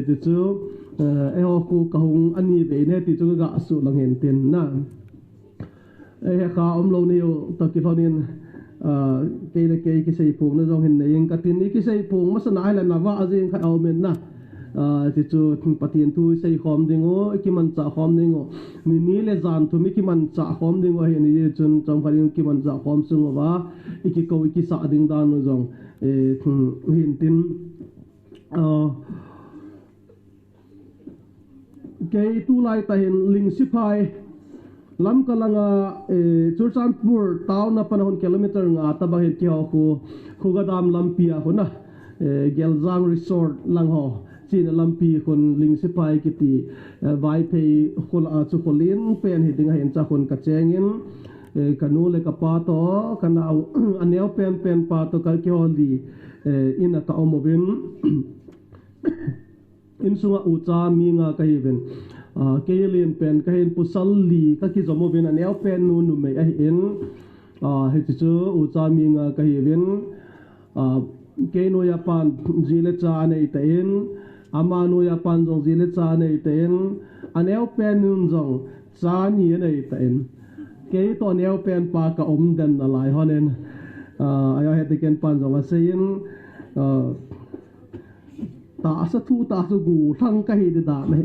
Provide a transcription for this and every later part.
ti chu e ho ku ka hung ani ve ne ti chu ga su lang hen tin na e ka om lo ne yo ta ki thonin ke le ke ki sei pung na jong hin nei ka tin ni ki sei pung ma sana la na wa azing kha au men na ti chu patien tu sei khom dingo ki man cha khom dingo ni le zan tu mi ki man cha khom dingo he ni chun chong pharin ki man cha khom sung wa iki ko iki sa ding dan no jong e hin tin ke tu lai ta hin ling sipai lam kalanga Churchandpur town na panahon kilometer nga tabang hin ki ho khu gadam lampia ko na Gelzang Resort lang ho China lampi kon ling sipai kiti vai pei khol a chu kholin pen hi ding hen cha kon ka chengin kanu le ka pa to kana aneu pen pa to ka ki holi in a ka omovin in sunga ucha mi nga ka hiven kelin pen ka hen pusal li ka ki zomovin aneu pen nu me a in he chu ucha mi nga ka hiven ke no ya pan jile cha nei ta in amanu ya pan jong zile cha nei ten aneu pen nun jong cha ni nei ten ke to aneu pen pa ka om den na lai honen ayo he te ken pan jong a sein ta sa thu ta su gu thang ka hi de da nei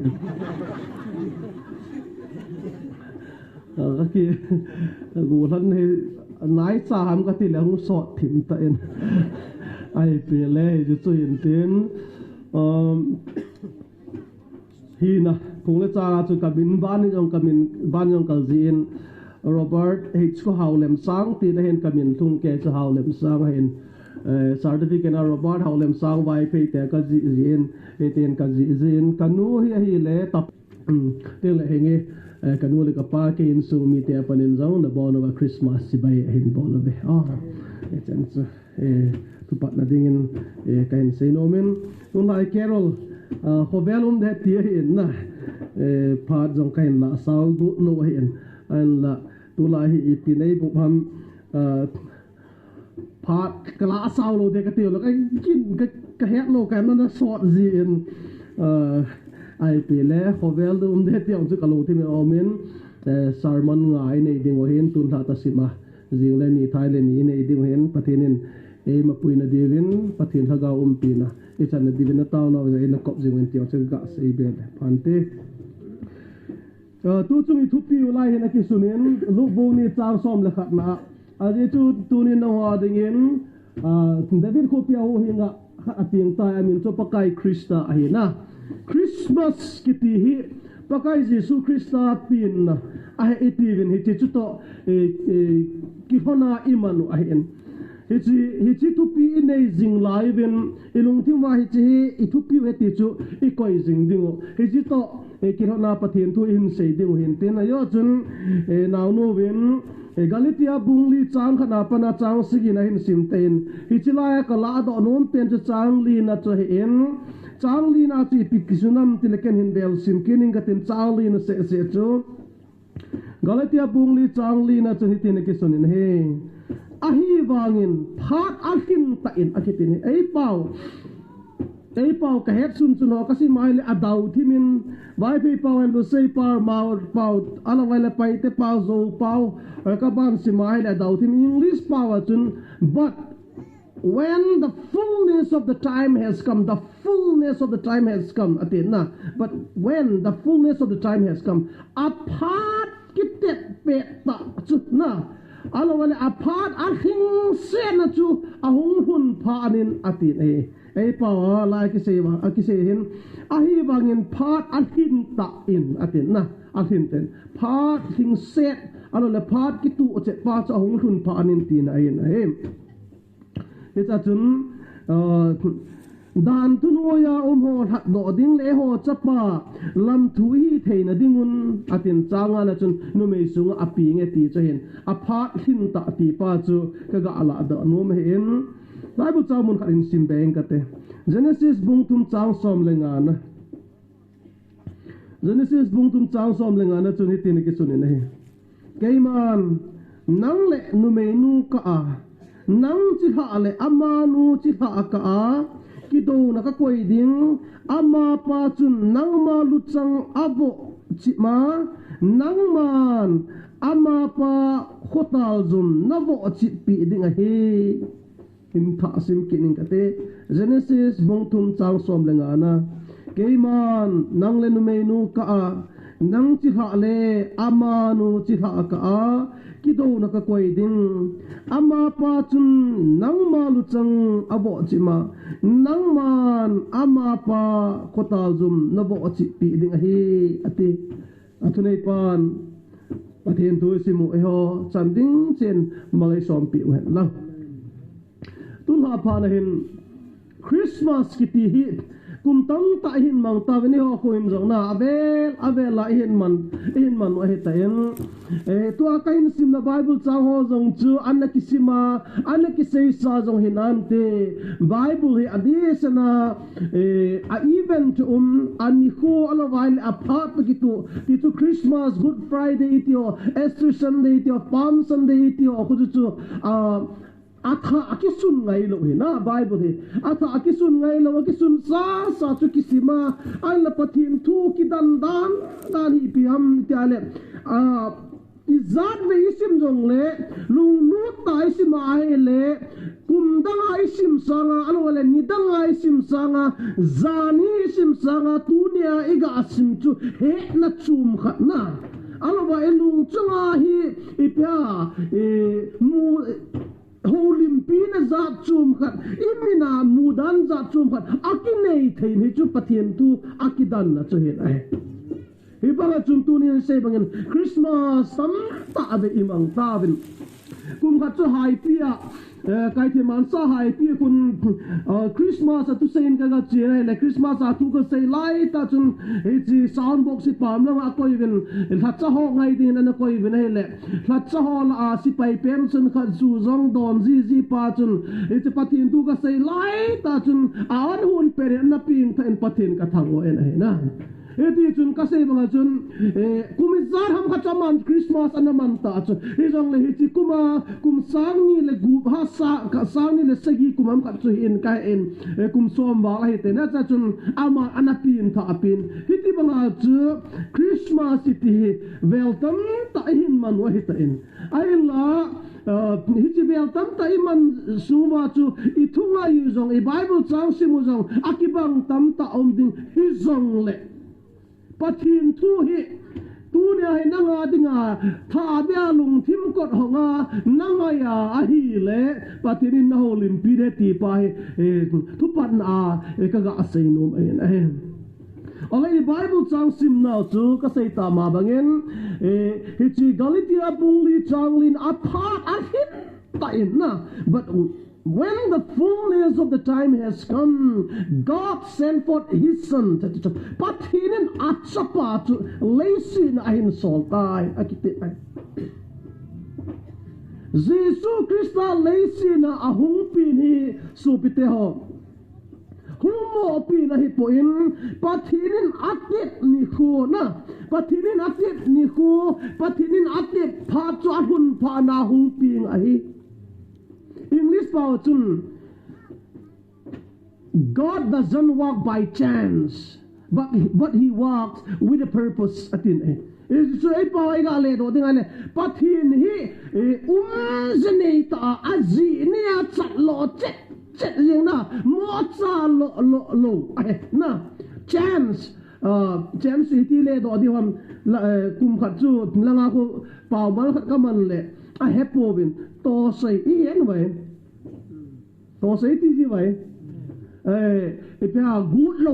ka ki gu than he nai cha ham ka ti le hu so thim ta en ai pe le ju chu in tin hi na phung le cha chu kabin ban jong kamin ban jong kal zin Robert H ko haulem sang ti na hen kamin thung ke chu haulem sang hen certificate na Robert haulem sang vai pe te ka zin e ten ka zin kanu hi le tap te le henge kanu le ka pa ke in sung mi te panin zong na bon of Christmas si bai hen bon of e chen chu tu pat na dingin kain sei no men un lai carol hovelum de ti hin na pat jong kain la sau gu no hin an la tu la hi pi nei bu pham pat kala sau lo de ka ti lo kai kin ka hek lo kai na sort ji in ai pi le hovelum de ti ong chu ka lo ti me omen sermon ngai nei ding o hin tun tha ta sima jing le ni thai le ni nei ding hen pathinin e ma puina divin pathin thaga pina e chan na divin na taw na e na kop jing wen tiang chen ga sei be phante tu chung I thupi ulai hen ki sunin lu bo ni chang som le khat na a je chu tu ni na wa ding in david ko pia ho hinga ating ta amin cho pakai krista a na Christmas kiti hi pakai Jesu Krista pin na a he etivin hi chu to ki hona imanu a hen hichi thupi nei jing lai ben ilung thim wa hichi I thupi we ti chu I koi jing dingo hichi to ki hona pathin thu in sei ding hin ten ayo chun naw no wen galitia bungli chang khana pana chang sigi na hin sim ten hichi la ka la do non pen chu chang li na chu hen chang li na chi pikisunam tileken hin bel sim kining ka tin chang li na se chu galitia bungli chang li na chu hitin ki sunin he ahi wangin phat ahin ta in akitin ei pau ka het sun chuno kasi mai le adau thimin vai pe pau and do sei par mau pau ala vai le pai te pau zo pau ka ban si mai le adau thim English pau chun but when the fullness of the time has come atin na but when the fullness of the time has come apart kitet pe ta chut na alo wale apart ahing sen na chu ahung hun pha anin atin ei pa la ki se hin ahi bangin part ahin ta in atin na ahin ten part thing set alo le part ki tu che pa cha ahung hun pha anin tin ain it's atun dan tu no ya ho hat do ding le ho chapa lam thui theina dingun atin changa la chun nu me sunga api nge ti cho hin apart hin ta ti pa chu ka ga ala da no me hin lai bu chamun kharin sim beng ka te Genesis bung tum chang som lenga na Genesis bung tum chang som lenga na chun hi tin ki sunin he keiman nang le nu me nu ka a nang chi ha le ama nu chi ha ka a kido na ka koi ding ama pa chun nang ma luchang avo chi ma nang man ama pa khotal zum navo chi pi ding a he him tha sim kining kate Genesis bong thum chang som lenga na keiman nang le nu mei nu ka a nang chi ha le ama nu chi ha ka a kido na ka koi ding ama pa chun nang ma lu chang abo chi ma nang man ama pa khotal zum nabo chi pi ding a hi ati athunei pan pathian tu simu e ho chanding chen malai som pi wen la tun ha pa na hin Christmas ki ti hi kum tam ta hin mang ta veni ho ko him zong na avel la hin man wa heta en tu a kain sim na Bible chang ho zong chu anna kisima anna kisei sa zong hin ante Bible hi adisana a event ani kho alawai a phat ki tu Christmas Good Friday itio Easter Sunday itio Palm Sunday itio khu chu atha akisun ngai lo hi na Bible hi atha akisun ngai lo akisun sa chu kisima ala pathim thu ki dan hi piam tiale izat ve isim jong le lung lu ta isim ai le kum dang ai sim sanga alo le ni dang ai sim sanga zani isim sanga tunia iga asim chu he na chum khat na alo ba elung chunga hi ipya mu Olimpina zat chum khat imina mudan zat chum khat akinei thein hi chu pathian tu akidan na chu hen ai hi banga chum tu ni sei bangin Christmas sam ta ave imang ta bin kum khat chu hai pia kai the man sa hai pia kun Christmas tu sein ka ga che le Christmas a tu ko sei lai ta chun hi chi sound box si pam la koi bin la cha ho ngai din na koi bin he le la cha ho la si pai pem chun khat zu zong don ji pa chun hi chi pathin tu ka sei lai ta chun awan hun per na ping tha en pathin ka thang o en he na eti chun ka sei banga chun kumizar ham kha chaman Christmas anaman ta chu hi jong le hi chi kum sang ni le gu ha sang ni le sagi kumam kha chu in ka en kum som ba la hi te na cha chun ama anapin tha apin hi ti banga chu Christmas ti welcome ta hin man wa hi ta in ai la hi chi welcome ta iman suwa chu I thunga yu jong I Bible chang simu jong akibang tam ta om ding hi jong le pathin thu hi tu ne hai nanga dinga tha bia lung thim kot honga nanga ya a hi le pathin in ho lim pi de ti pa he thu pan a ka ga sei nom en alai Bible chang sim now chu ka sei ta ma bangen hi chi Galatia bungli changlin a phat a hin ta in na but when the fullness of the time has come, God sent forth His Son. Pathinin atsapa to leisin ahin soltai akite. Jesus Christa leisin ahung pini supiteho. Humo pina hipoin pathinin atit niku na. Pathinin atit niku pathinin atit phat ahun phana hung ping ahi. English power chun God doesn't walk by chance but he walks with a purpose atin is so power ga le do ding ale pathin hi zene ta azi ne a chat lo chet jing na mo cha lo na chance ti le do di hom kum khat chu langa ko paw mal khat ka man le a hepovin to sei I en vai to sei ti ji vai e pya gut lo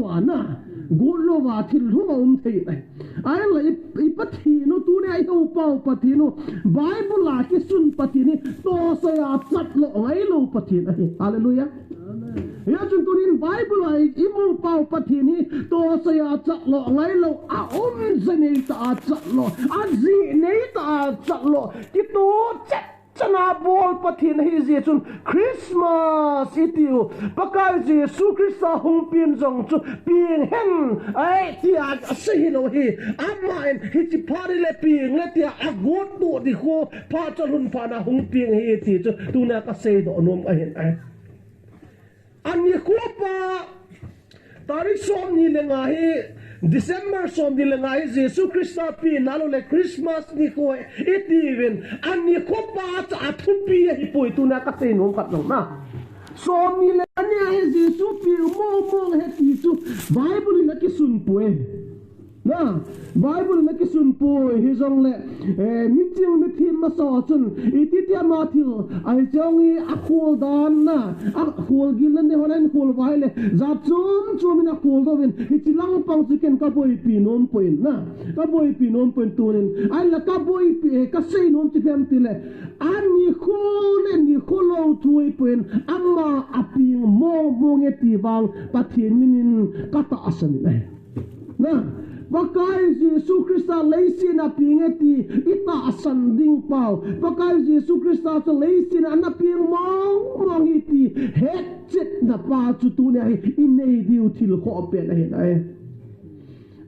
wa thil hu thei ai la I pathi no tu ne ai ho pau pathi no Bible la ki sun pathi ni to sei a chat lo ai lo pathi hallelujah ya chun turin Bible ai imu pau pathi ni to sei a chat lo ai lo a zene ta chat lo a zi nei ta chat lo ki to chat chana bol pathin hi je chun Christmas itiu pakai Jesu Christa hung pin jong chu pin hen ai tia sei lo hi amain hi chi phari le pin le tia agot tu di kho pha chalun pha na hung pin hi ti chu tu na ka sei do nom a hen ai ani khupa tarik som ni lenga hi December som ni lenga hi Jesus Christ pi nalo le Christmas ni ko itiven ani khupa cha athupi hi poi tu na ka te nom kat long na som ni le ani hi Jesus pi mo he ti chu Bible na ki sun poe na Bible na ki sun poe hi jong le meeting mit him ma so chun ititia ma thil ai chong hi akhol dan na akhol gil ne holen khol vai le za chum na khol do ben hi chilang pang chicken ka boy pi nom poin na ka boy pi nom poin tunin ai la ka boy pi ka sei nom chi pem ti le ani khol ni kholo thui poin amma aping mo nge ti wang pathin minin ka ta asan na Pakai Jesus Christa leisin apingeti ita asan ding pau pakai Jesus Christa to leisin anaping mong iti headset na pa chutu ne inei diu thil kho pe na he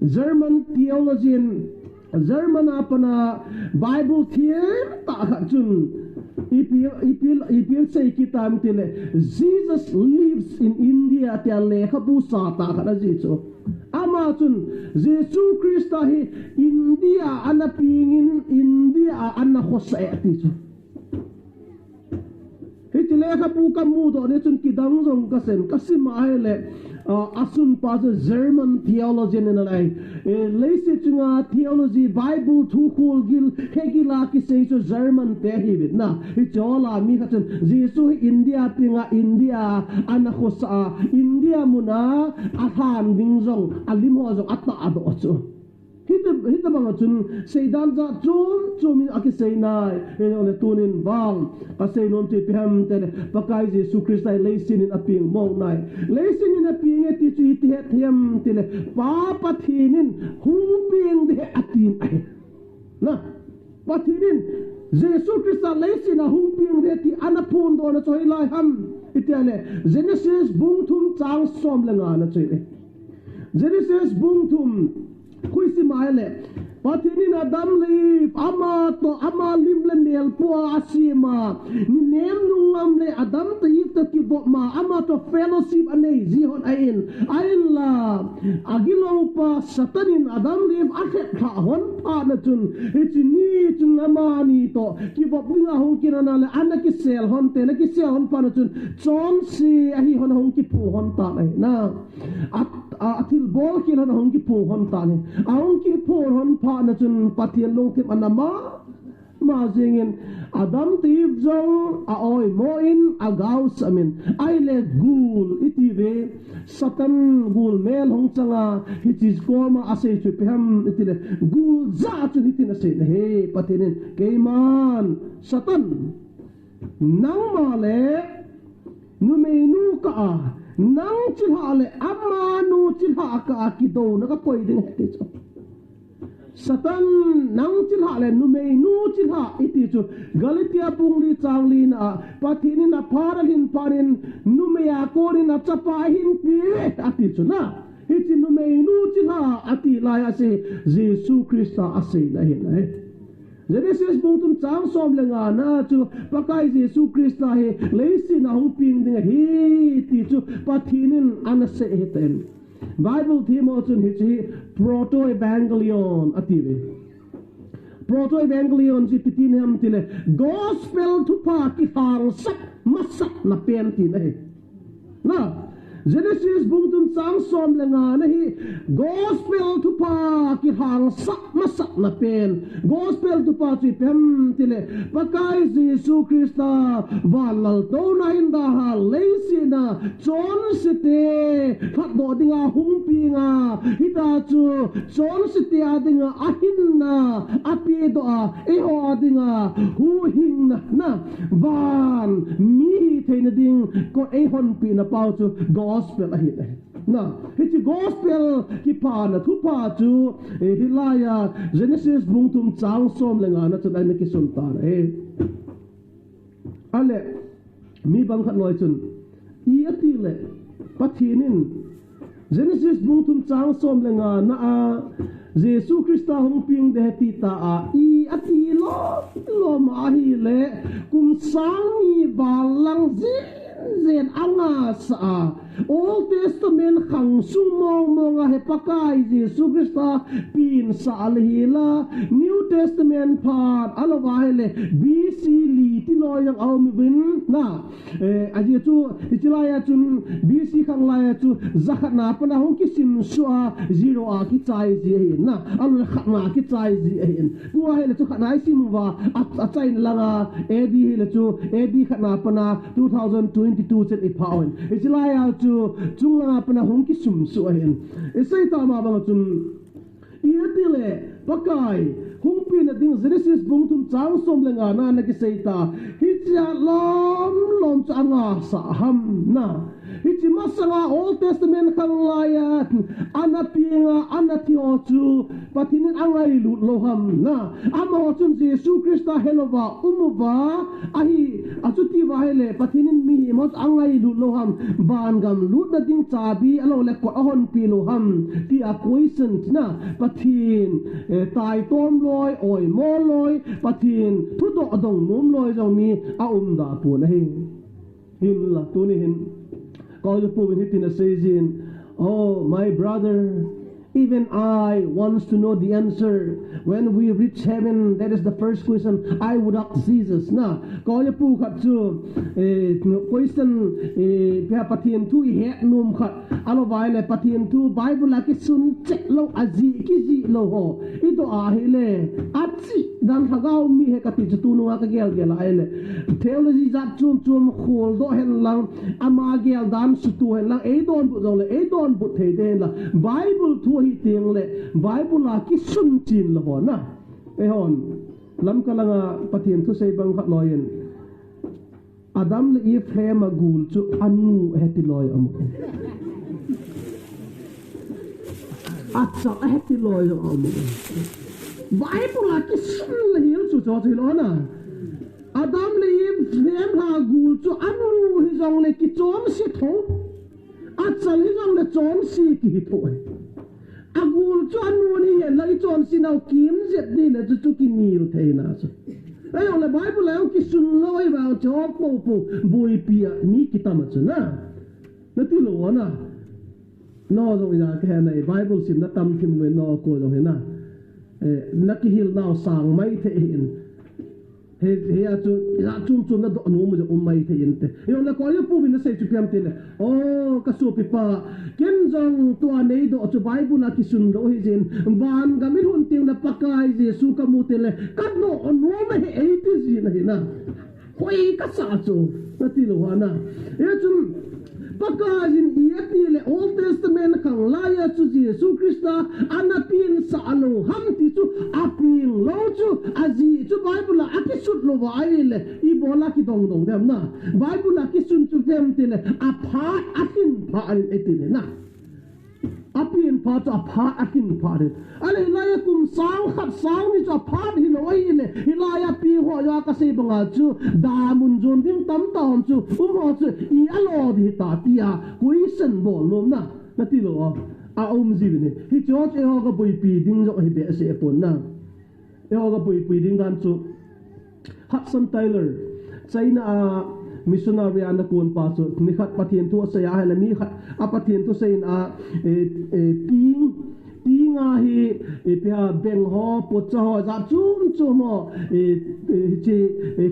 German theologian German apana Bible theory ta chun ipil say kitam tile Jesus lives in India te le khabu sa ta khana ji cho ama chun Jesus Christa hi India anapingin India anna khosa ati cho hi tile khabu kamu do ne chun kidang jong kasen kasima hele asun pa German theologian in alai leise chunga theology Bible thu khul gil hegila ki sei so German te hi bit na hi chola mi khatun Jesus India pinga India ana khosa India muna athan ding jong alim ho jong atta ado chu hita bang chun seidan za chum min aki sei nai ole tunin bang ka sei nom ti phem te pakai Jesus Christ ai leisin in aping mong nai leisin in aping ti chu ti het hem ti le pa pathinin hung ping de atin ai na pathinin Jesus Christ leisin a hung ping de ti anapun do na choi lai ham itiale Genesis bung thum chang som lenga na choi Genesis bung thum kuisi maile patinin adam leif ama lim le nel po asima ni nem nungam le adam te yip te ki bo ma ama to fellowship anei jihon ain la agilo pa satanin adam leif akhe kha hon pa na chun ichini chun ama ni to ki bo binga hong kirana le anaki sel hon te na ki sel hon pa na chun chon si ahi hon hong ki pu hon ta na atil bol ki hon hong ki pu hon ta ni aung ki pu hon pa na chun pathian long tim anama ma jingin adam tiv jong a oi moin agaus amin ai le gul itive satan gul mel hong changa hitis forma ase chu phem itile gul za chu hitin ase he patinin keiman satan nang ma le nu me nu ka nang chilha le amma nu chilha ka akido na ka poi ding he chu Satan nang chilha le numei nu chilha iti chu Galatia pungli changli na pathini na pharalin parin numeya korin achapa hin pi ati chu na iti numei nu chilha ati lai ase Jesus Christa ase na hin ai Genesis bungtum chang som lenga na chu pakai Jesus Christa he leisin a hung ping ding hi ti chu pathinin anase heten Bible theme chun hi proto evangelion ative proto evangelion ji titin ham tile gospel to pa ki hang sak masak na pen ti na Genesis bungtum sang som lenga na hi gospel to pa ki hang sak masak na pen gospel to pa chi pem tile pakai Jesus Christa walal to na inda ha leisina chon site phat do dinga hung pinga hita chu chon site adinga ahinna api do a e ho adinga hu hing na van mi theina ding ko e hon pi na pau chu gospel ahi na hichi gospel ki pa na thu pa chu hilaya Genesis bungtum chang som lenga na chu dai na ki sun ta ale mi bang khat loi chun I ati le pathinin Genesis bungtum chang som lenga na a Jesus Christa hong ping de ti ta a I ati lo ma hi le kum sang ni balang zi zen anga sa Old Testament khang sumong monga he pakai Jesus Christa pin sa alhila New Testament part alawa hele BC li tinoy yang awmibin na aji chu ichilaya chun BC khang laya chu zakat na panahong kisim suwa zero a ki chai ji hin na alu khatna ki chai ji hin tua hele chu khatna simwa a chai langa edi hele chu edi khatna pana 2022 set ipawn ichilaya chu chunglanga panahong kisum suwa hin isai ta ma bang chun iatile pakai hungpi na ding Genesis bungtum chang som lenga na na kiseita hicha lom changa sa ham na hichi masanga Old Testament khanglaya anapinga anatio chu patinin angai lut loham na ama chun Jesus Christa helova umuba ahi achuti wa hele patinin mi mot angai lut loham bangam lut na ding chabi alo le ko ahon pi loham ti a question na patin tai tom loi oi mo loi patin thu do adong mum loi jong mi a da pu na hin la tu ni hin ko ju pu hin tin a sejin oh my brother even I wants to know the answer when we reach heaven. That is the first question I would ask Jesus na ko ju pu khat chu question pia patien tu he num khat alo vai le patien tu Bible la ki sun che lo azi ki ji lo ho ito a hele achi dan thagau mi he ka ti tu nu ka gel gel ai le theology za chum khol do hen lang ama gel dan su tu hen lang e don bu jong le e don bu the de la Bible thu hi tiang le Bible la ki sun chin lo ho na e hon lam ka langa patien tu sei bang khat loyen Adam le Eve flame agul chu anu heti loy amu atsa heti loy amu Bible la ki sun le hil chu cho thi lo na Adam le Eve flame ha gul chu anu hi jong le ki chom si tho atsa hi jong le chom si ki tho agul chu anu ni hen la ki chom si nau kim zet ni le chu ki nil the na chu ai ông là Bible là ông kisun lôi vào cho po bùi bia mi kita macam na, nanti lo na, no dong ina cái này Bible sim na tam kim người no ko dong na, nak hil nao sang mai the hin, he chum na do anu mo mai the hin te, ông là có yếu pu bin na say chupiam te le, oh kasu pipa, ken jong tua nei do chu Bible na kisun do hi jin, ban gamit hun ting na pakai Jesu ka mu te le, kat no anu ma he ei te ji na hi na, hoi ka sa chu, na ti lo ha na, chum pakai jin iati le Old Testament khang laya chu Jesu Christa anapin sa alo ham ti chu aping lo chu azi chu Bible la akisut lo wa ai le I bola ki dong dem na Bible la kisun chu dem te le apha akin pha an etine na apin pha chu apha akin pha de ale laya kum sang khat sang ni chu apha hi lo ai le hilaya pi ho ya ka se banga chu da mun jon ding tam tam chu ho chu I alo di ta tia kui sen bo lom na ti lo a ji ni hi church e ho ka boi pi ding jo hi be se pon na e ho ka boi ding dan chu Hudson Taylor China missionary an kun pa chu ni khat pathian tu se ya hala mi khat a pathian tu sein a tinga hi pia beng ho po cho ho za chum mo chi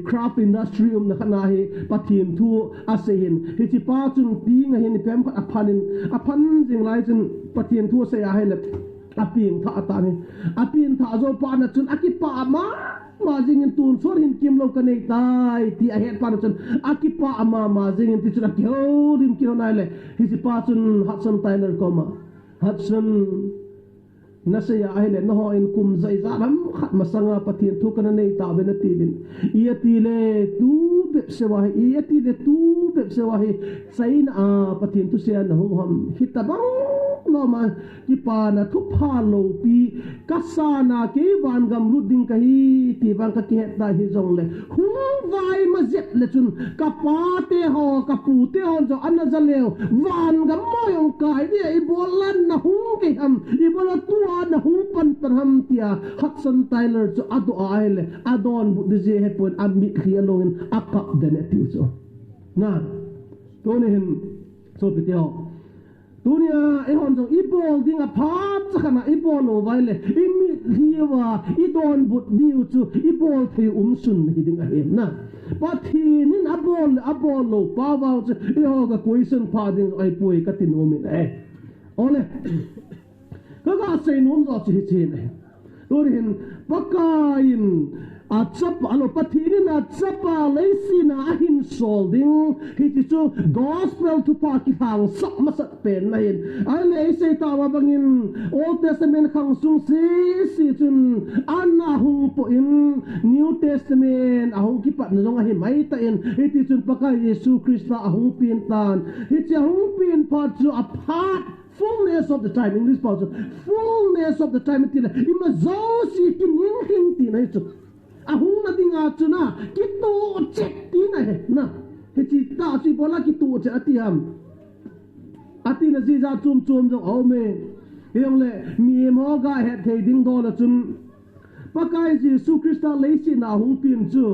craft industry na khana hi pathian tu a se hin hi chi pa chun tinga hin pem khat aphan jing lai chun pathian tu se ya hala apin tha ta ni apin tha zo pa na chun akipa ma jing in tun sor hin kim lo kanei tai ti a het pa chun akipa ma jing in ti chura kyo rim kilo nai le hi si pa chun Hudson Taylor ko ma Hudson nasaya ahile no in kum zai zaram khat masanga pathian thu kana nei ta be na ti bin iati le tu be sewahi iati le tu be sewahi sain a pathian tu se na hom hitabang no ma ki pa na thu pha lo pi kasana ke wan gam luding kahi ti bang ka ke ta hi jong le hum vai ma zet le chun ka pa te ho ka pu te ho jo an za leo wan gam mo yong kai de I bolan na hum ke ham I bola tu na hum pan ham tia Hudson Taylor jo adu aile adon bu de je he pon ami khialongin akap de ne ti so na tôi nên so bị tiêu tunia ehon jong ibol dinga phat chakana ibol ovaile imi hiwa idon but diu chu ibol the sun hi dinga hem na pathinin abol lo pawa chu eho ga question pha ding ai pui ka tin omin ole kaga sei nom zo chi chi ne torin pakain a chap alo pathinin a chapa leisina hin solding hi chu gospel to pa ki hang sak masat pen na hin ai le sei ta wa bangin old testament khang sung si chun anna hung po in new testament a hung ki pat na jong a hi mai ta in hi ti chun paka yesu christa a hung pin tan hi cha hung pin pa chu a part fullness of the time English part fullness of the time ti la ima zo si ki ning hing ti na chu ahung na dinga chuna kitu check ti na he na he chi ta chi bola kitu che ati ham ati na ji za chum jong au me yong le mi mo ga he thei ding do la chun pakai ji su krista le si na hung pin chu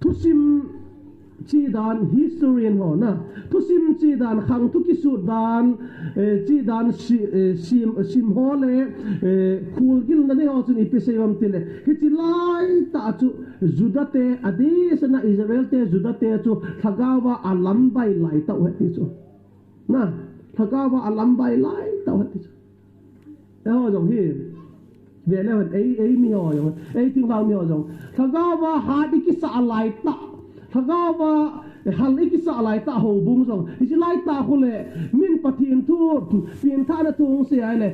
thusim chi dan historian ho na thusim chi dan khang thu ki su dan chi dan sim ho le khul gil na ne ho chun ipisewam tile hi chi lai ta chu judate adesana israel te judate chu thagawa alambai lai ta he chu na thagawa alambai lai ta he chu ho jong hi về lên ấy mi ho jong ấy ting vào mi ho jong thagawa ha di ki sa lai ta thagawa hal ikisa lai ta ho bung jong hi lai ta khole min pathin thu pin tha na thu se ai le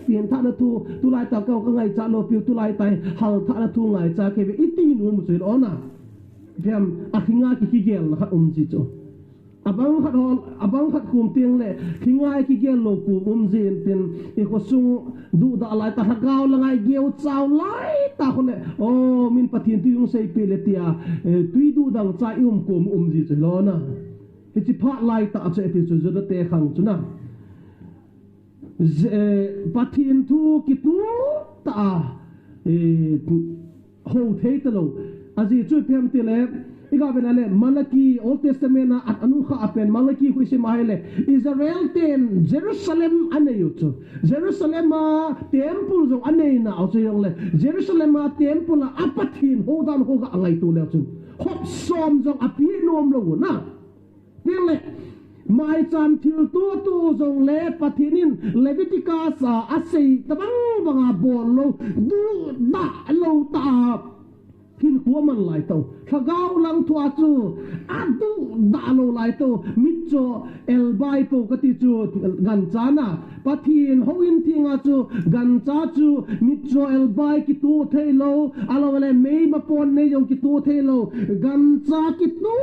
pin tha na tu lai ta ka ngai cha lo pi tu lai tai hal tha na thu ngai cha ke iti nu mu se ona biam akhinga ki gel na khat ji cho abang khat kum tiang le thingai ki gel lo ku jin tin e ko sung du da lai ta hagaw la ngai geu chaw lai ta khole o min pathin tu yung sei pe le tia tui du dang cha kum ji che lo na he chi pha lai ta che ti chu da te khang chu na pathin tu ki tu ta ho thei ta lo aji chu phem ti le iga benale malaki old testament na at anu kha apen malaki hu se mahele israel ten jerusalem anayu chu jerusalem ma temple jong anei na au yong le jerusalem ma temple la apathin hodan ho ga angai tu le chu hop som jong api nom lo na pele mai chan thil tu jong le pathinin leviticus sa asei tabang banga bol lo du da lo ta hin huaman lai to thagaw lang thua chu adu dalo lai to mitcho elbai po kati chu gan chana pathin hoin thinga chu gan cha chu mitcho elbai ki tu thailo alo le mei ma pon ne yong ki tu thailo gan cha ki tu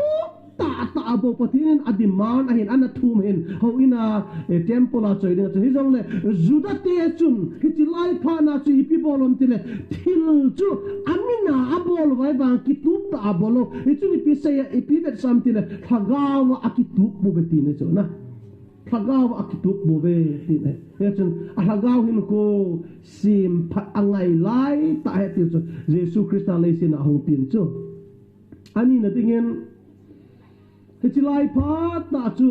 ta abo pathin adiman ahin anathum hin hoina temple a choiding chu hijong le juda te chun hitilai phana chu ipi bolom tile thil chu amina abol vai bang ki tu ta abolo hichuni pisaya ipi vet sam tile thagawa akitu bu betine chu na thagawa akitu bu be tine hechun thagaw hin ko sim phat angai lai ta he ti chu jesu christa le sin a hong pin chu ani na tingen Hechilai pa ta chu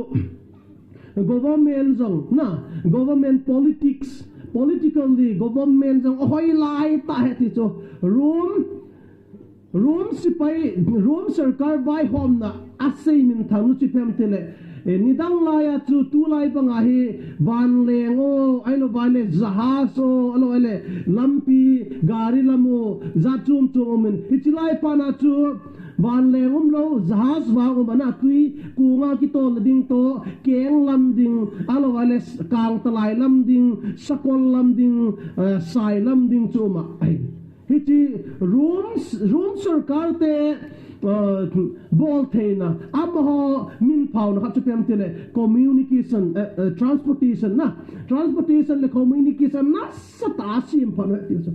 government jong na government politically government jong hoi lai ta he ti chu room sipai room sarkar vai hom na asei min thanu chi phem tele nidang laya chu tu lai banga hi van lengo ailo vale jahaso alo ele lampi gari lamo zatum chumin hechilai pa na chu van lengum lo jahaz wa bana tui kunga ki to ding to keng lam ding alo wale kang talai lam ding sakol lam ding sai lam ding chuma ai hiti room sarkar te bol theina abho min phau na khat pem tele communication transportation le communication na sata sim phano ti so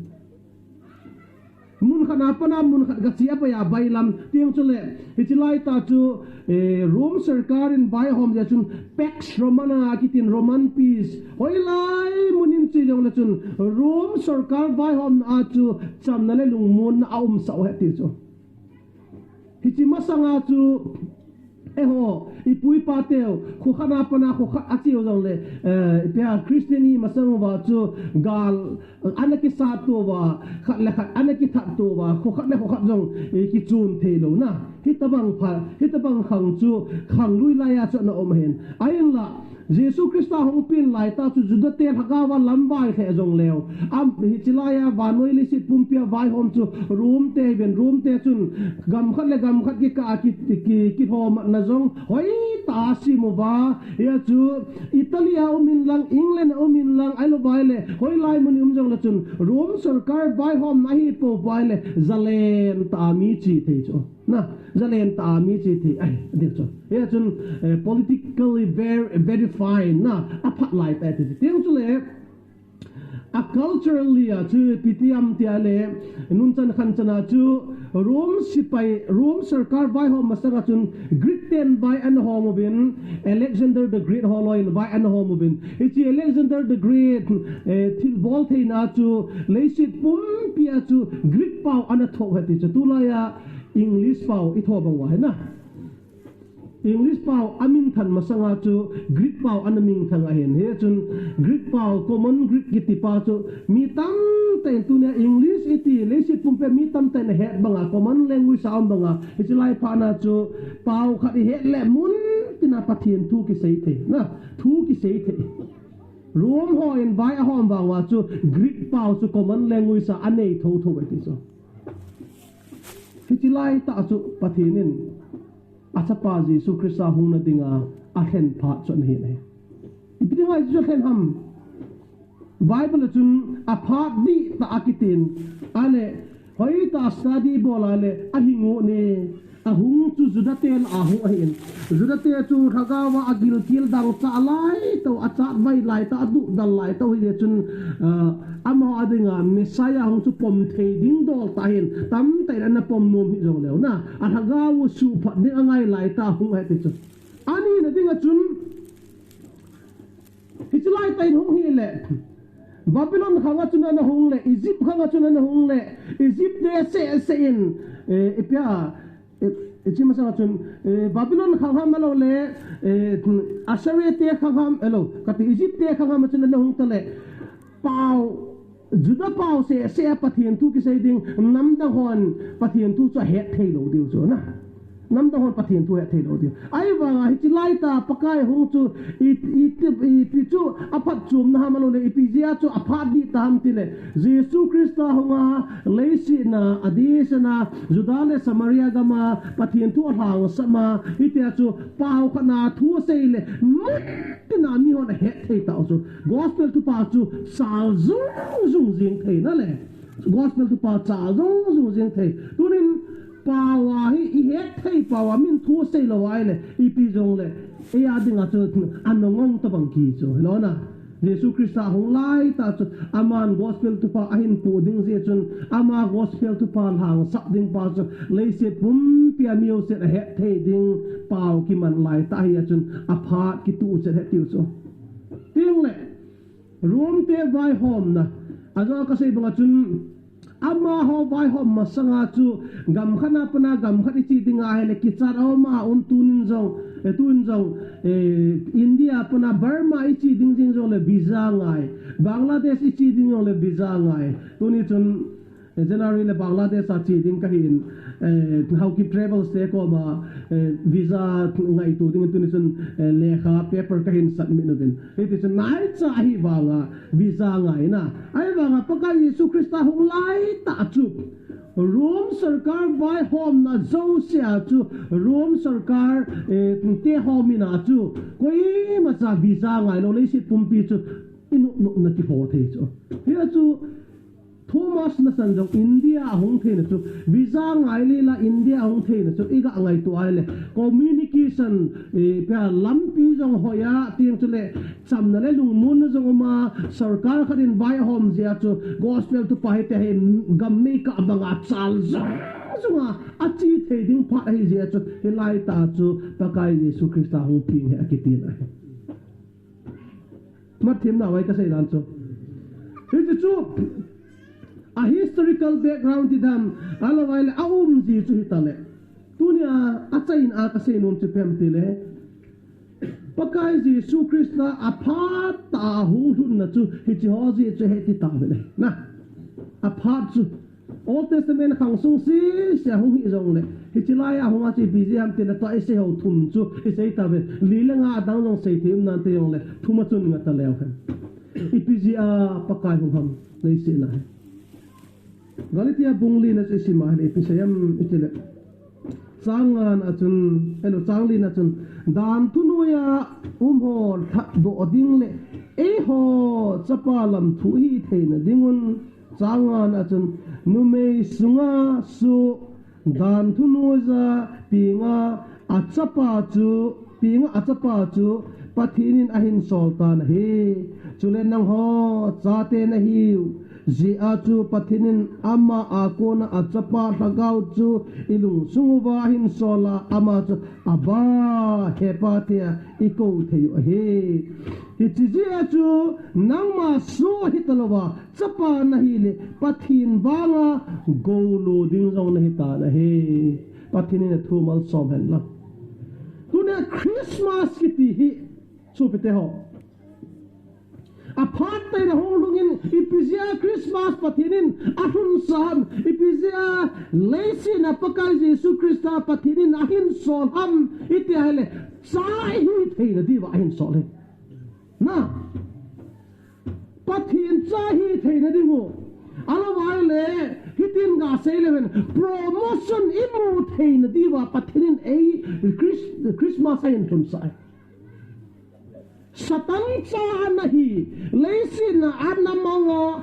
mun khana pana mun khat gachia pa ya bailam tiang chule hichilai ta chu room sarkar in bai hom ja chun pax romana akitin roman peace hoilai munin chi jong la chun room sarkar bai hom a chu chamna le lungmun aum sa he ti chu hichima sanga chu eho ipui pateo khu khana pana khu khat achiu jong le pia Christiani masang wa chu gal anaki sa to wa khat le khat anaki that to wa khu khat le khu khat jong ki chun thelo na hitabang khang chu khang lui la ya chu na om hen ain la Jesus Christa hong pin lai ta chu juda te thakawa lambai the jong leo am hichilaya vanoi le sit pumpia vai hom chu room te chun gam khat ki ka ki hom na jong hoi ta si mo ba ya chu Italia umin lang England umin lang ai lo bai le hoi lai mun jong la chun room sarkar vai hom na hi po bai le zalen ta mi chi the chu na zalen ta mi chi the ai de chu ya chun politically very fine na apat lai ta ti ting chu le a culturally chu pitiam tia le nun chan khan chana chu room sarkar vai hom masanga chun Greek ten by and home bin Alexander the Great holoin by and home bin ichi Alexander the Great til bol the na chu leisit pum pia chu Greek pau ana thok hati chu tulaya English pau I tho bang wa na English pau amin than masanga chu Greek pau anaming thang a hen he chun Greek pau common Greek kiti pa chu mi tam ten tu ne English iti lesit pumpe mi tam ten he banga common language sound banga ichilai pa na chu pau khat he le mun tina pathian thu ki sei the na thu ki sei the room ho in vai a hom bang wa chu Greek pau chu common language sa anei tho tho ti so ichilai ta chu pathianin achapa Jesus Christa hung na dinga a hen pha chon he ne ipinga ju hen ham Bible chun a pha di ta akitin ale hoi ta study bola le a hingu ne a hung chu judatel a hu a hin judate chu thagawa agil kil dang cha lai to a cha vai lai ta du dal lai to hi chun amo adinga Messiah hung chu pom thei ding dol ta hin tam tai na pom nom hi jong leo na a thagawu su phat ni angai lai ta hung ha ti chu ani na dinga chun hichilai tai hung hi le Babylon khanga chuna na hung le Egypt khanga chuna na hung le Egypt de se in ipya ichima sa chun Babylon khanga malo le Assyria te khanga elo kati Egypt te khanga chuna na hung tale pau juda pau se pathian tu ki sei ding nam da hon pathian tu cha het thei lo diu chu na nam da hon pathian tu het thei lo diu ai wanga hichilai ta pakai hung chu i chu apat chum na hamalo le ipizia chu aphat di tam ti le Jesus Christa honga leisi na adisana judale Samaria gama pathian tu hang sama itia chu pau khana thu sei le na mi hon het thei ta chu gospel tu pa chu sal zung jing thei na le gospel tu pa cha zung jing thei tunin pawa hi het thei pawa min thu sei lo ai le ipi jong le e adinga chu anongong ta bang ki chu lo na Jesus Christa hong lai ta chu aman gospel tu pa ahin pu ding je chun ama gospel tu pa hang sak ding pa chu leise pum pia miu se het thei ding pau ki man lai ta hi chun aphat ki tu che het tiu chu ting le room te vai hom na azo ka sei banga chun ama ho vai hom masanga chu gam khana pana gam khati chi dinga hele ki char ma tun jong India pana Burma ichi ding jong le visa ngai Bangladesh ichi ding jong le visa ngai tuni chun generally le Bangladesh a chi ding ka hin how keep travel stay ko ma visa ngai tu ding tuni chun lekha paper ka hin submit no din it is nai cha hi wanga visa ngai na ai wanga paka Jesus Christa hung lai ta chu Rome sarkar vai hom na zo sia chu Rome sarkar te hom ina chu koi ma cha visa ngai lo le sit pumpi chu inu na ki ho the chu ya chu Thomas na san jong India hong the na chu visa ngai le la India hong the na chu iga ngai tu ai le communication pa lampi jong hoya tiang chu le cham na le lung mun jong ma sarkar kharin vai hom zia chu gospel tu pa te he gam me ka banga chal zunga achi the ding pha hi zia chu hilai ta chu pakai Jesus Christa hong ping he akitin ai mathim na wai ka sei dan chu hi chu a historical background ti dam alawai le ji chu hitale tunia achain a ka se nom che pem ti le pakai Jesu Krista apha ta hung hun na chu hi chi ho ji che he ti ta le na apha chu Old Testament khang sung si sia hung hi jong le hi chi lai a hung a chi bi ji ham te le to se ho thum chu i sei ta ve li le nga dang jong sei thim nan te yong le thuma chun nga ta lew khan i pi ji a pakai hung ham nei se na Galatia bungli na si ma ni pi sayam itile changan achun elo changli na chun dan tunuya ho do ding le e ho chapalam thu hi theina dingun changan achun nume sunga su dan tunuza pinga achapa chu pathinin ahin soltan he chulen nang ho chate na hiu Zia chu pathinin ama akona achapa tagau chu ilung sunguwa hin sola ama chu aba hepatia iko theyu he hichizia chu nangma so hitalowa chapa nahi le pathin banga golo ding jong nahi ta na he pathinin thumal somhen la tuna Christmas kiti hi chupete ho Apart by the whole lungin, ipizia Christmas patinin, ahun sam, ipizia lesin apakal Jesu Christa patinin ahin solham, itiahele, sahi thina diva ahin solhe. Na, patin sahi thina divo, alawale, hitin ga seleven, promotion imu thina diva patinin a Christmas ahin thun sai. Satan cha nahi lesin anna mango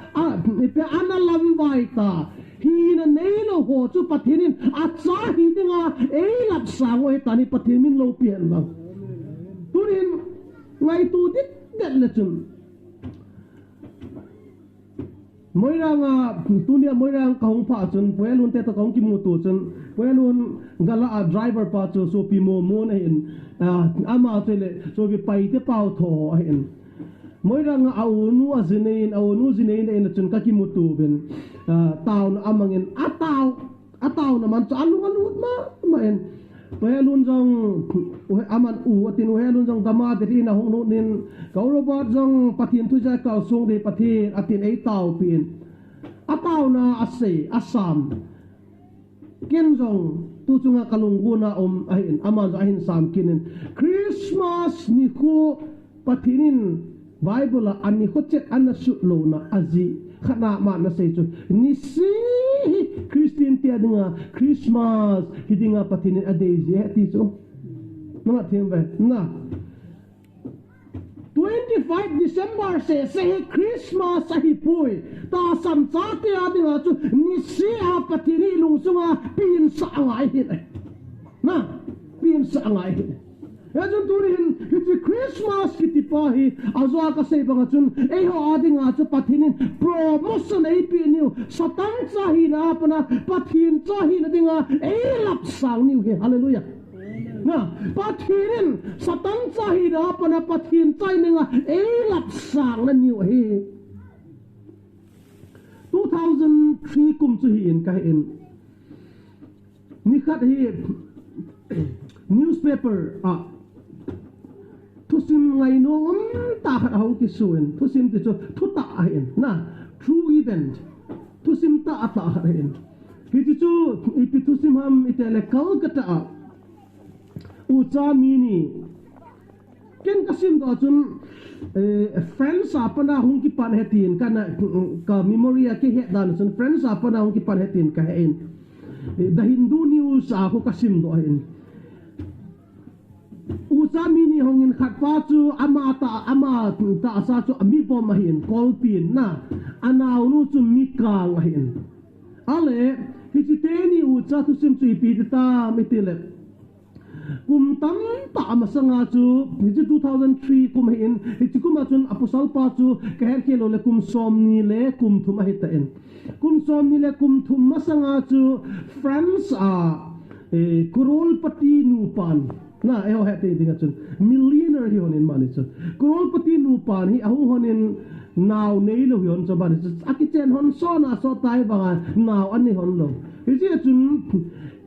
ipe anna lambai ta hi na neilo ho chu pathinin acha hi dinga ei lap sango e tani pathimin lo pian bang turin ngai tu dit det le chum moiranga tunia moirang kaung pha chun poelun te to kaung ki mu tu chun poelun gala a driver pa chu so pi mo mo na hin ama tele so bi pai te pau tho hin moiranga aunu zinein en chun ka ki mu tu ben taun amangin ataw na man chalu alut ma en poelun jong aman atin poelun jong dama de na hong nin kaurobot jong pathin tu ja kaw sung de pathin atin ei taw pin ataw na ase asam ken jong tu chunga kalungguna ahin ama ahin sam kinin Christmas ni khu pathinin Bible ani khochet anasu lo na azi khana ma na sei chu ni si Christian tia dinga Christmas hidinga pathinin adei ti so na thembe na 25 December say Christmas sahi pui ta sam cha te adinga chu ni si a pathini lungsunga pin sa ngai hi na pin sa ngai hi Ajun turin kiti Christmas kiti pahi azwa ka sei banga chun ei ho adinga chu pathinin promotion ei pi niu satan chahi na apana pathin chahi na dinga ei lap sang niu he hallelujah na pathinin satan chahi na apana pathin chai ninga ei lap sang na niu he 2003 kum chu hi in ka in ni khat hi newspaper thusim ngai no ta khat hong ki suin thusim ti chu thu ta hin na true event thusim ta hin ki ti chu ipi thusim ham itele Calcutta ucha mini ken kasim do chun friends apana hong ki pan hetin kana ka memory ke he dan chun friends apana hong ki pan hetin ka hin the Hindu news ako kasim do hin Usamini hongin khatpa chu ama ta asa chu ami pom mahin kolpin na anaw nu chu mikang mahin ale hititeni ucha tu sim chu ipi ta mitile kum tam ta masanga chu hiti 2003 kum hin hiti kum chun apostle pa chu kaher ke lo le kum somni le kum thuma hitain kum somni le kum thum masanga chu France crorepati nupan na eho hete dinga chun millionaire hi honin mani chun crorepati nupan hi ahu honin nào nei lo hion cho ban akichen hon so na so tai banga nào ani hon lo isi chun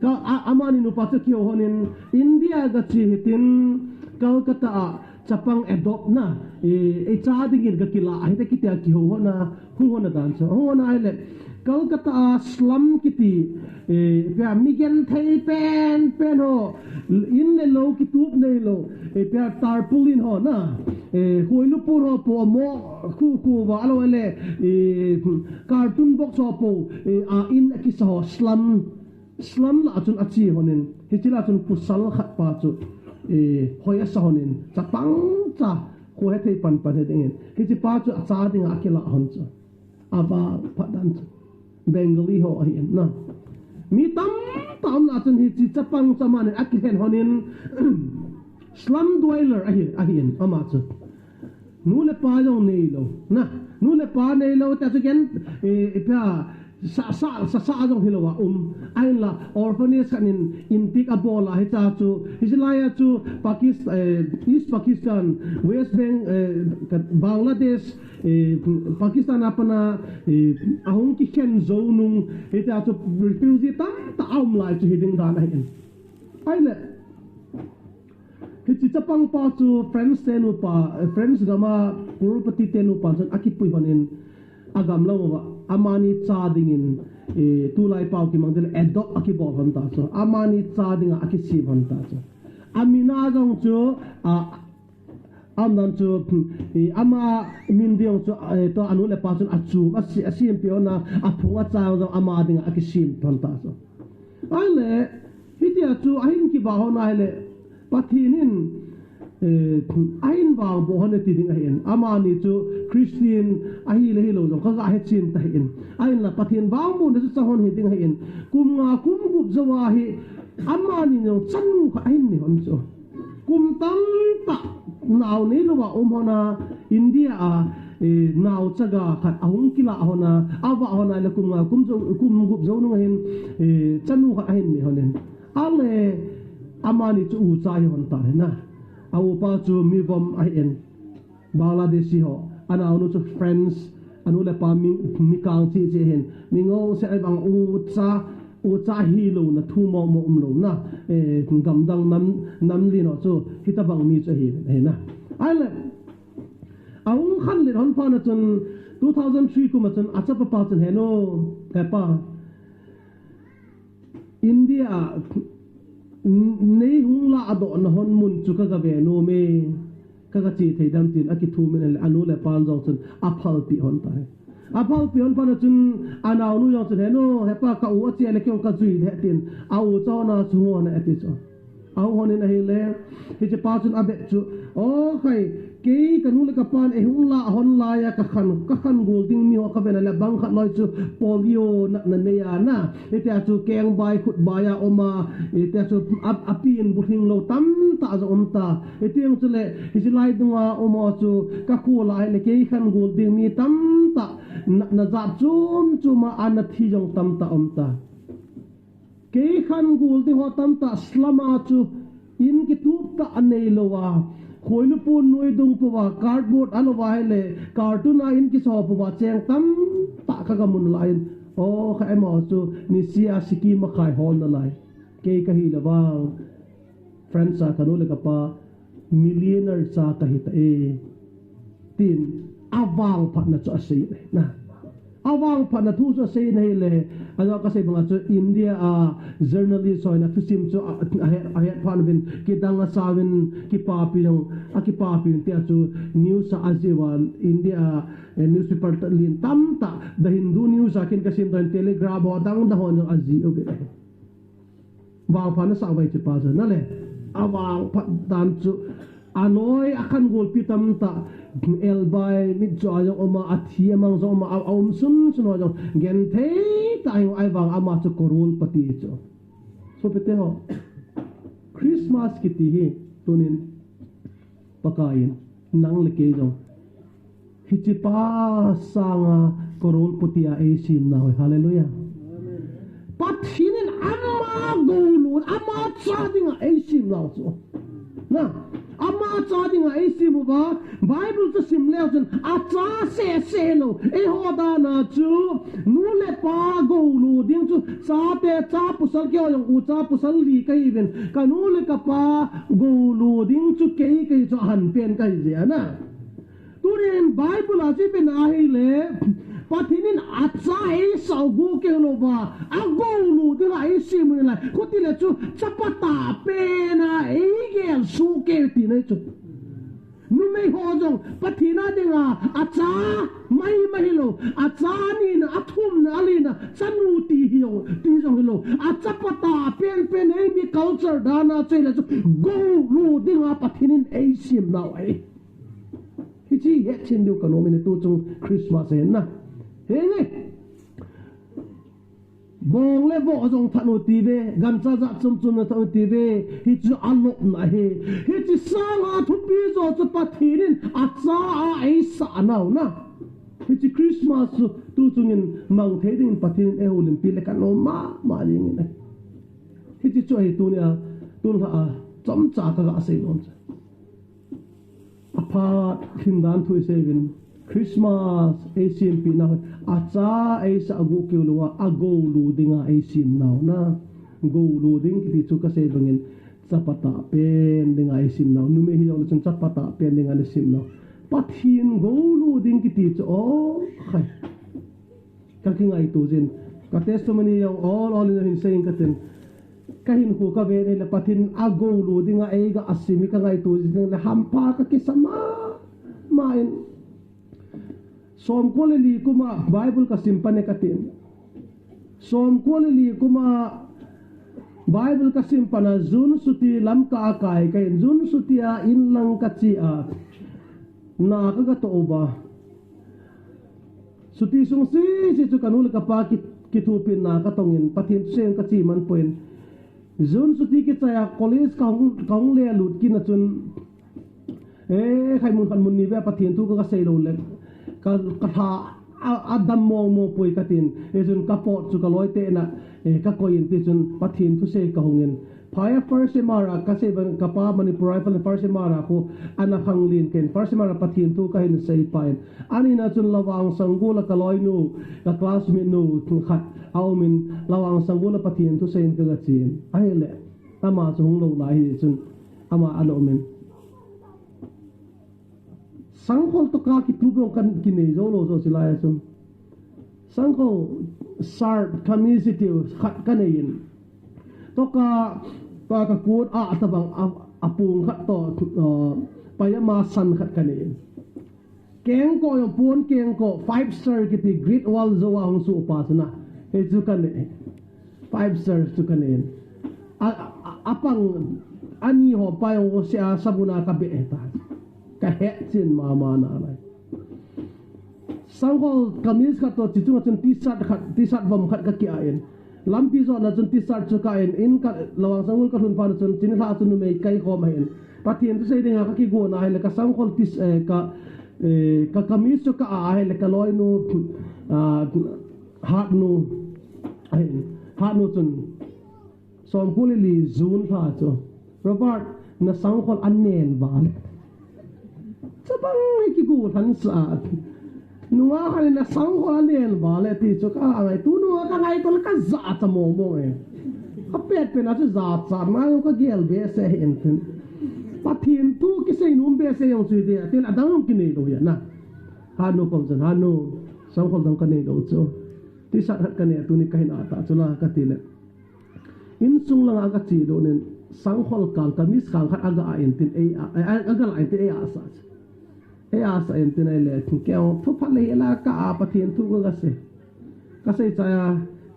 ka amani nu pa ki honin India ga chi hitin Calcutta chapang adopt na e cha dingin ga kila ai ta kitia ki ho na hu ho na dan so ho na ai le Calcutta slum kiti pe migen thai pen ho in le lo ki tup nei lo pe tarpaulin ho na huilu pur ho po mo ku wa alo le cartoon box ho po in ki so slum la chun achi honin hichila chun pusal khat pa chu hoya sa honin chapang cha ko he thei pan he ding ki pa chu cha ding akila hon chu aba padan Bengali ho ahin na mi tam la chun hi chi chapang chaman akihen honin slum dweller ahin ama chu nu le pa jong nei lo na nu le pa nei lo ta chu gen pa sa jong hilowa ain la orphanage kanin intik abola hi cha chu hislaya chu Pakistan East Pakistan West Bangladesh Pakistan apana ahong ki ken zonung ita chu refugee ta aum lai chu hiding dan ain ai le hichi chapang pa chu friends tenu pa friends gama kurupati tenu pa chan akipui honin agam lawa amani cha dingin tulai pau ki mangdel adopt akibol hon ta so amani cha dinga akisi hon ta so amina jong chu amdan chu ama min diong chu to anu le pa chun achu asim piona aphunga cha jong ama dinga akisim hon ta so ale hitia chu ahin ki ba hon ale pathinin ain bang bo hone ti ding ahin amani chu Christian ahi le hilo jong kha he chin ta hin ain la pathin bang bo ne chu hon he ding ahin kum nga kum gup zawa hi amani no chanu kha ain ni hon chu kum tam ta naw ne lo wa hona India naw chaga khat ahung kila hona awa hona le kum nga kum gup zo no hin chanu kha ain ni honen ale amani chu u cha hi hon ta na au pa chu mi bom ai en Bangladeshi ho ana anu chu friends anu le pa mi kang chi che hen mi ngo se ai bang u cha hi lo na thu mo lo na gam dang nam li no chu hita bang mi chu hi he na ai le au khan le hon pa na chun 2003 ku ma chun acha pa chun he no ka pa India nei hung la ado na hon mun chu ka ga ve no me ka ga chi thei dam tin aki thu men anu le pan jong chun aphal pi hon ta aphal pi hon pa na chun anaw nu jong chun he no he pa ka u che le kyong ka zui le tin au cho na chu ho na ati cho au hon na he le he che pa chun abe chu o khai ke ka nu le ka pan e hung la hon la ya ka khan gol ding mi ho ka ve na le bang khat loi chu polio na ne ya na e ta chu keng bai khut ba ya oma e ta chu apin bu thing lo tam ta zo ta e tiang chu le hi ji lai dunga oma chu ka khu lai le ke khan gol ding mi tam ta na za chum ma an thi jong tam ta ta ke khan gol ding ho tam ta slama chu in ki tu ta anei lo wa khoilu pun noi dung puwa cardboard alowa hele cartoon a in ki so puwa cheng tam ta ka ga mun lain o kha emo chu ni sia siki ma khai hol na lai ke ka hi lawa friends sa kanu le ka pa millionaire sa ka hi ta tin awang phat na chu asei na awang phat na thu chu sei nei le alo ka sei banga chu India journalist so na fisim chu a he phan bin ki danga sawin ki pa pi te chu news sa ajewan India newspaper lin tam ta the Hindu news akin ka sim dan telegraph ho dang da hon aji obe wa phan sa bai chi pa na le awang phat dan chu anoi akan gol pitam ta elbai mit jo ayo oma athi amang zo ma aum sun no jo gen the ta ai wang ama chu korul pati cho so pete ho Christmas kiti hi tunin pakain nang le ke jo hichipa sanga korul putia e sim na ho hallelujah pathinin ama golun ama chadinga e sim na so na ama cha ding a sim ba Bible chu sim leo chen a cha se lo e ho da na chu nu le pa go lu ding chu cha te cha pusal ke yong u cha pusal li kai ben ka nu le ka pa go lu ding chu ke cho han pen kai je na turin Bible a chi ben a hi le pathinin acha e saugu ke lo ba ago lu de la e sim la ko ti le chu chapata pe na e gel su ke ti ne chu nu mei ho jong pathina dinga acha mai lo acha ni na athum na alina chanu ti hiyo ti jong lo acha pata pen e mi culture dana chele chu go lu dinga pathinin e sim na ai hi chi he chen du ka no me tu chung Christmas hen na he ne bong le bo jong thanu ti ve gan cha za chum na thanu ti ve hi chu alop na he chi sang a thu pi zo chu pathirin a cha a ei sa nau na hi chi Christmas tu chungin mang the ding pathirin e holim pi le ka no ma ling ne hi chi chu he tu ne tu ha chom cha ka ga sei lon apa thindan thui sevin Christmas ACMP na acha ai sa agu kiluwa ago lu dinga ACM now na go lu ding ti chu ka se bangin chapata pen dinga ACM now nu me hi jong chun chapata pen dinga ACM now pathin go lu ding ki ti chu o khai ka ki ngai tu jin ka testimony yang all in saying ka ten kahin ko ka ve le pathin ago lu dinga ai ga asimi ka ngai tu jin le hampa ka ki sama main som quality kuma Bible ka simpane katin som quality kuma Bible ka simpana zun suti lam ka kai kai zun sutia in lang ka chi a na ka to ba suti sung si chu kanul ka pa ki thu pin na ka tongin pathin sen ka chi man poin zun suti ki chaya college kaung le lut ki na chun khai mun kan mun ni ba pathin tu ka sei lo le ka tha adam mo poi katin e jun ka po chu ka loi te na ka koin ti jun pathin tu se ka hongin phaya first mara ka se ban ka pa Manipur rifle first mara ko ana khanglin ken first mara pathin tu ka hin sei pain ani na chun lawang sangula ka loi nu ka classmate nu khat au min lawang sangula pathin tu sen ka chin ai le ama chung lo lai chun ama ano min sangkol to ka ki tubong kan kine zo lo zo silaya sum sangkol sar community khat kanein to ka kut a tabang apung khat to payama san khat kanein keng ko yo pon keng ko 5 star kiti great wall zo wa hong su upasana he zu kane 5 stars tu kanein apang ani ho pa yo sia sabuna ka be ta ka he chin ma na lai sangkol kamis khat to chitu chun t-shirt vom khat ka ki ain lampi zo na chun t-shirt chu ka in ka lawang sangul ka hun pa chun chin tha chun me kai kho ma hin pathin tu sei dinga ka ki go na hele ka sangkol ka kamis chu ka a hele ka loi nu hat nu chun som puli zun tha chu Robert na sangkol annen ba sabang ki gu than sa nuwa ka na sangkol annen ba le ti chu ka angai tu nuwa ka ngai to ka za ta mo e ka pet pe na chu za cha ma yo ka gel be se hen tin pathin tu ki sei num be se yong chu de tin adang ki nei lo ya na hanu pom jan hanu sangkol dang ka nei lo chu ti sa ka ne tu ni ka hin ata chu la ka ti le in sung lang aga chi do nen sangkol kal kamis kang khat aga in tin aga la in tin sa in tin ai le keo thu phat le la ka pathin tu ga se cha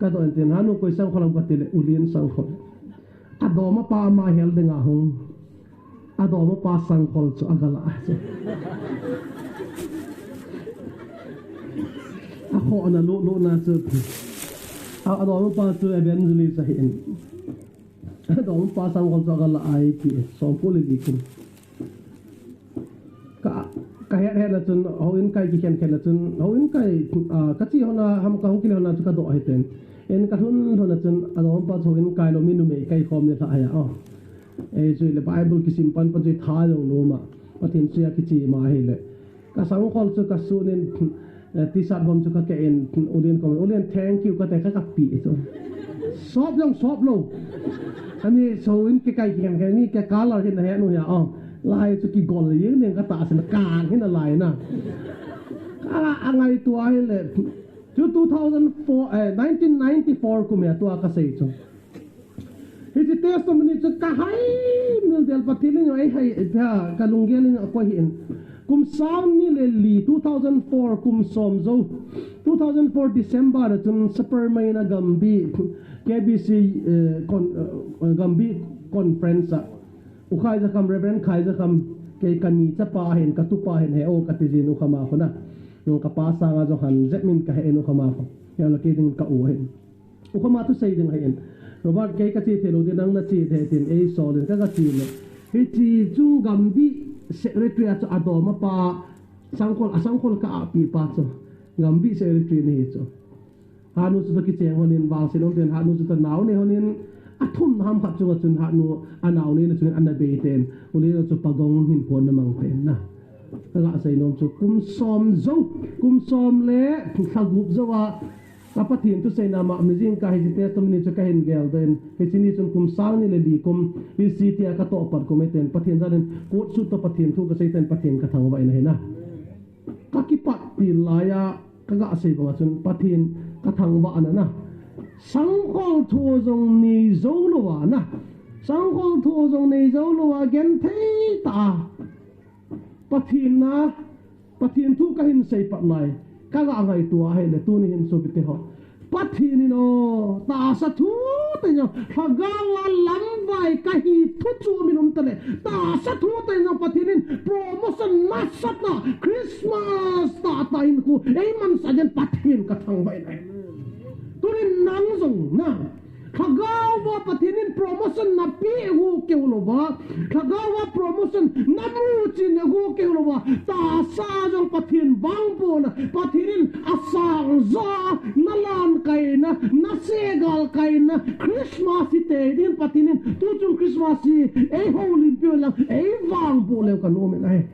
ka do in tin hanu koi sangkol am ka ti le ulien sangkol adoma pa ma hel de nga hong adoma pa sangkol chu aga la ako na lo na chu adoma pa chu evangelist sa hin adoma pa sangkol chu aga la ai ti som poli dikin ka he la chun ho in kai ki ken la chun ho in kai ka chi hona ham ka hong ki hona chu ka do ai ten en ka hun hona chun adom pa chogin kai lo minu me kai khom ne tha ya rồi là Bible cái simpan pa rồi thà rồi nó mà pathin suya cái chi mà hay lệ cái sáng call cho cái số nên tí sát bom cho cái en Olian thank you cái cái pi rồi shop lo anh ấy số in cái này cái color cái này nó ya lại cho cái gold gì nên cái ta sẽ càng cái lại na cái ngày tuổi hay lệ 1994 ko mea tua ka sei cho hiti testimony cho ka hai mil del patilin yo ai hai pha ka lunggelin ko hin kum sound ni le li 2004 kum somzo 2004 December chun super mai na gambi KBC gambi conference ukhai za kam reverend khai za kam ke kani cha pa hen ka tu pa hen he o ka ti jin u khama khona yung kapasa nga jo han zemin ka he no khama ko ya la ke ding ka u hen u khama tu sei ding hen robert ke ka chi thelo de nang na chi the tin e so den ka chi le he chi chung gambi secretary at adoma pa sangkol ka api pa cho gambi secretary ni cho hanu su ki cheng honin wal sinom ten hanu su ta naw ne honin athum ham khat chu chun hanu anaw ne na chun an be ten uli chu pagong hin pon na mang pen na ka sai nom chu kum som le thagup zawa kapathin tu sei na ma amazing ka hi te tum ni chu ka hin gel den he chini chun kum sang ni le di kum hi si tia ka to par ko meten pathin zanen ko su to pathin thu ka sei ten pathin ka thang wa ina he na ka ki pat ti laya ka ga sei ba chun pathin ka thang wa ana na sangkol thu zong ni zo lo wa na sangkol thu zong ni zo lo wa gen thei ta pathin thu ka hin sei pat lai ka ga ngai tua hai le tu ni hin so bite ho pathin no ta sa thu te no hagawa lam vai ka hi thu chu minum tale ta sa thu te no pathin promotion na sat na Christmas ta ta in ku ei man sa jen pathin ka thang vai nai tu ni nang zong na Kagawa patinin promotion na pi hu keulowa Kagawa promotion na muchin hu keulowa ta sa jong patin bangpo na patinin asang za nalan kaina na segal kaina Christmas ite din patinin tu chung Christmas e holy pio lang e bangpo le kanomen ai